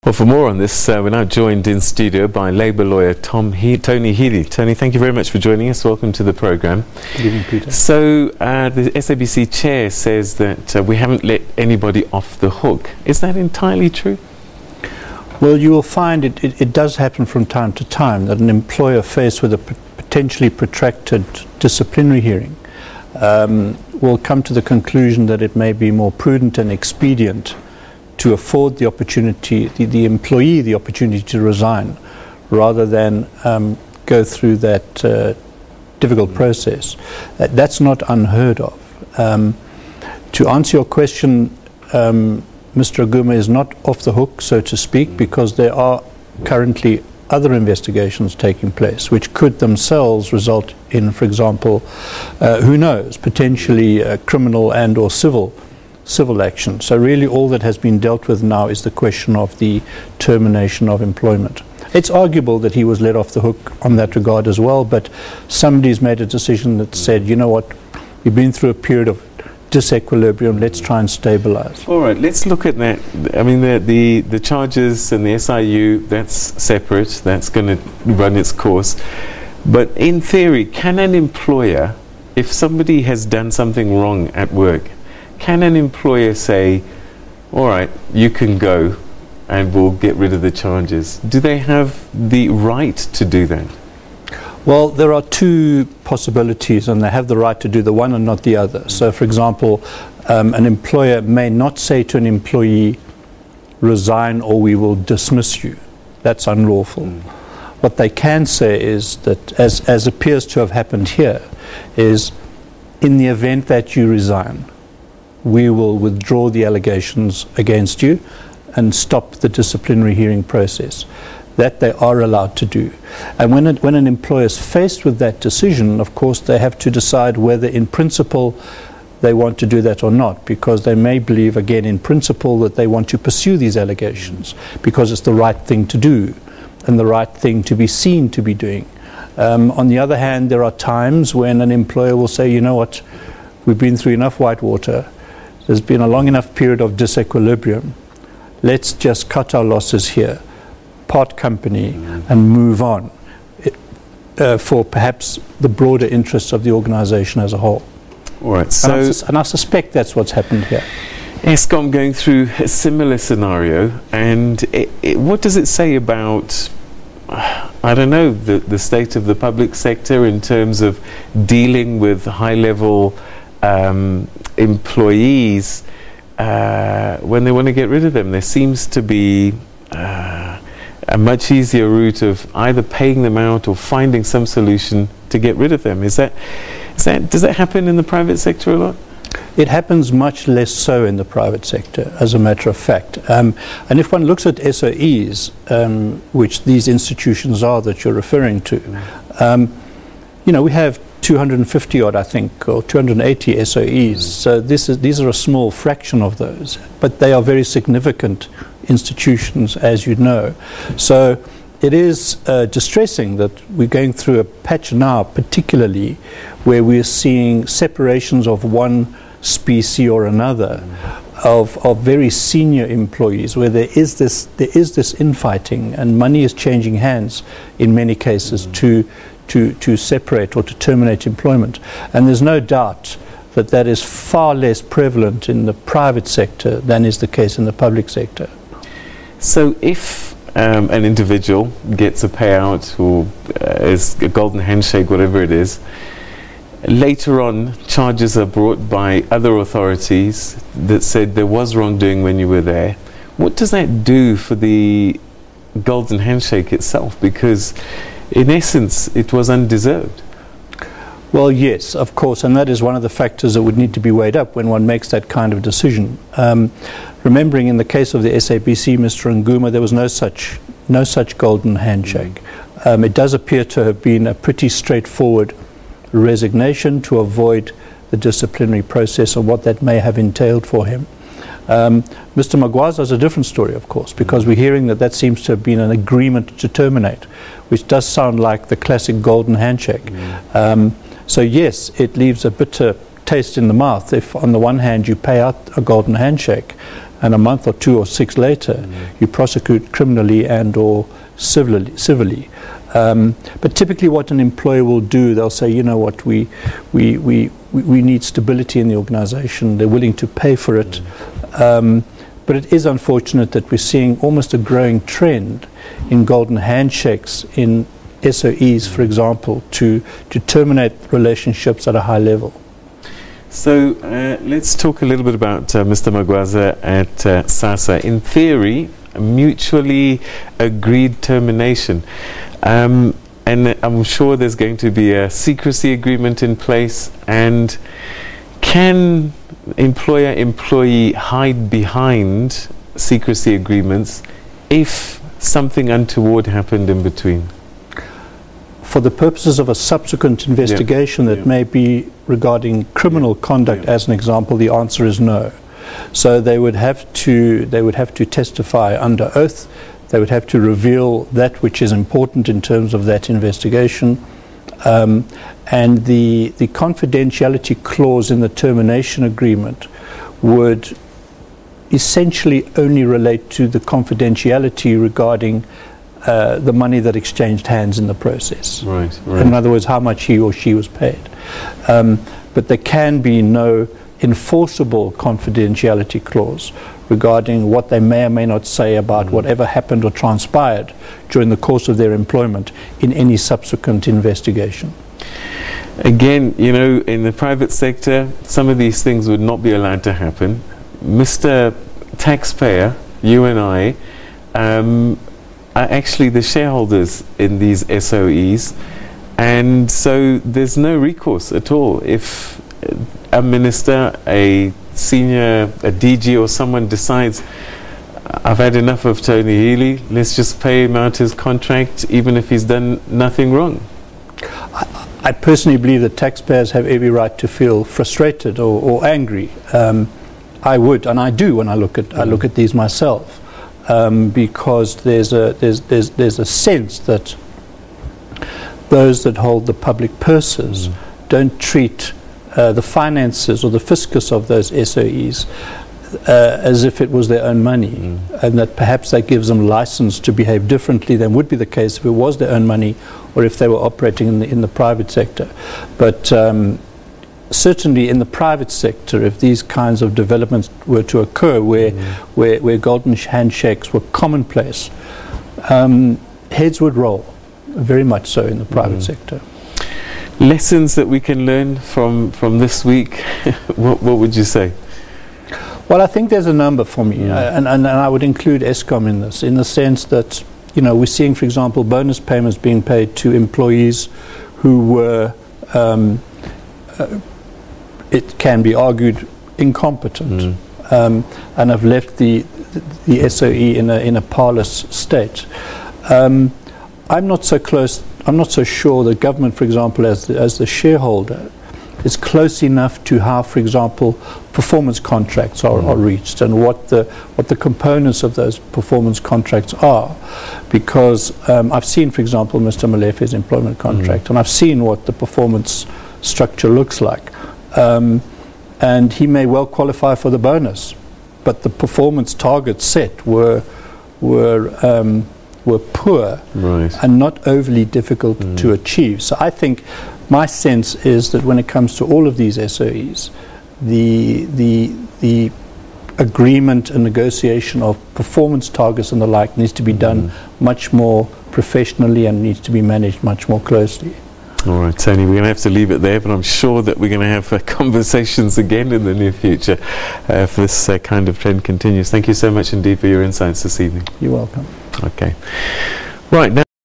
Well, for more on this, we're now joined in studio by Labour lawyer Tony Healy. Tony, thank you very much for joining us. Welcome to the programme. Good evening, Peter. So, the SABC chair says that we haven't let anybody off the hook. Is that entirely true? Well, you will find it does happen from time to time that an employer faced with a potentially protracted disciplinary hearing will come to the conclusion that it may be more prudent and expedient to afford the opportunity, the employee the opportunity to resign, rather than go through that difficult process. That's not unheard of. To answer your question, Mr. Aguma is not off the hook, so to speak, because there are currently other investigations taking place, which could themselves result in, for example, who knows, potentially criminal and or civil action. So really all that has been dealt with now is the question of the termination of employment. It's arguable that he was let off the hook on that regard as well, but somebody's made a decision that said, you know what, we've been through a period of disequilibrium, let's try and stabilize. All right, let's look at that. I mean, the charges and the SIU, that's separate, that's going to run its course. But in theory, can an employer, if somebody has done something wrong at work, can an employer say, all right, you can go and we'll get rid of the charges? Do they have the right to do that? Well, there are two possibilities, and they have the right to do the one and not the other. So, for example, an employer may not say to an employee, resign or we will dismiss you. That's unlawful. What they can say is that, as appears to have happened here, is in the event that you resign, we will withdraw the allegations against you and stop the disciplinary hearing process. That they are allowed to do. And when an employer is faced with that decision, of course, they have to decide whether in principle they want to do that or not, because they may believe, again, in principle, that they want to pursue these allegations because it's the right thing to do and the right thing to be seen to be doing. On the other hand, there are times when an employer will say, you know what, we've been through enough white water, there's been a long enough period of disequilibrium, let's just cut our losses here, part company, and move on for perhaps the broader interests of the organization as a whole. All right, so and I suspect that's what's happened here. Eskom going through a similar scenario, and what does it say about, I don't know, the state of the public sector in terms of dealing with high-level employees when they want to get rid of them? There seems to be a much easier route of either paying them out or finding some solution to get rid of them. Does that happen in the private sector a lot? It happens much less so in the private sector, as a matter of fact. And if one looks at SOEs, which these institutions are that you're referring to, you know, we have 250 odd, I think, or 280 SOEs. So these are a small fraction of those, but they are very significant institutions, as you know. So it is distressing that we're going through a patch now, particularly where we're seeing separations of one species or another of very senior employees, where there is this infighting and money is changing hands in many cases to separate or to terminate employment. And there's no doubt that that is far less prevalent in the private sector than is the case in the public sector. So if an individual gets a payout or is a golden handshake, whatever it is, later on charges are brought by other authorities that said there was wrongdoing when you were there, what does that do for the golden handshake itself? Because in essence it was undeserved. Well, yes, of course, and that is one of the factors that would need to be weighed up when one makes that kind of decision. Remembering in the case of the SABC, Mr. Aguma, there was no such golden handshake. It does appear to have been a pretty straightforward resignation to avoid the disciplinary process and what that may have entailed for him. Mr. Magwaza is a different story, of course, because we're hearing that seems to have been an agreement to terminate, which does sound like the classic golden handshake. So yes, it leaves a bitter taste in the mouth if on the one hand you pay out a golden handshake and a month or 2 or 6 later, you prosecute criminally and or civilly. But typically what an employer will do, they'll say, you know what, we need stability in the organization. They're willing to pay for it. But it is unfortunate that we're seeing almost a growing trend in golden handshakes in SOEs, for example, to terminate relationships at a high level. So let's talk a little bit about Mr. Magwaza at SASA. In theory, a mutually agreed termination. And I'm sure there's going to be a secrecy agreement in place. And can employer-employee hide behind secrecy agreements if something untoward happened in between? For the purposes of a subsequent investigation that may be regarding criminal conduct, as an example, the answer is no. So they would have to testify under oath. They would have to reveal that which is important in terms of that investigation. And the confidentiality clause in the termination agreement would essentially only relate to the confidentiality regarding the money that exchanged hands in the process. Right. In other words, how much he or she was paid. But there can be no enforceable confidentiality clause regarding what they may or may not say about whatever happened or transpired during the course of their employment in any subsequent investigation. Again, you know, in the private sector, some of these things would not be allowed to happen. Mr. Taxpayer, you and I, are actually the shareholders in these SOEs, and so there's no recourse at all. If a minister, a senior, a DG or someone decides, I've had enough of Tony Healy, let's just pay him out his contract even if he's done nothing wrong. I personally believe that taxpayers have every right to feel frustrated or angry. I would, and I do when I look at these myself, because there's a sense that those that hold the public purses don't treat the finances or the fiscus of those SOEs as if it was their own money, and that perhaps that gives them license to behave differently than would be the case if it was their own money or if they were operating in the private sector. But certainly in the private sector, if these kinds of developments were to occur where golden handshakes were commonplace, heads would roll, very much so in the private sector. Lessons that we can learn from this week, what would you say? Well, I think there's a number for me, and I would include Eskom in this, in the sense that, you know, we're seeing, for example, bonus payments being paid to employees who were, it can be argued, incompetent, and have left the SOE in a parlous state. I'm not so sure the government, for example, as the shareholder, is close enough to how, for example, performance contracts are reached and what the components of those performance contracts are. Because I've seen, for example, Mr. Malefe's employment contract, and I've seen what the performance structure looks like. And he may well qualify for the bonus, but the performance targets set were poor and not overly difficult to achieve. So I think my sense is that when it comes to all of these SOEs, the agreement and negotiation of performance targets and the like needs to be done much more professionally and needs to be managed much more closely. All right, Tony, we're going to have to leave it there, but I'm sure that we're going to have conversations again in the near future if this kind of trend continues. Thank you so much indeed for your insights this evening. You're welcome. Okay. Right. Now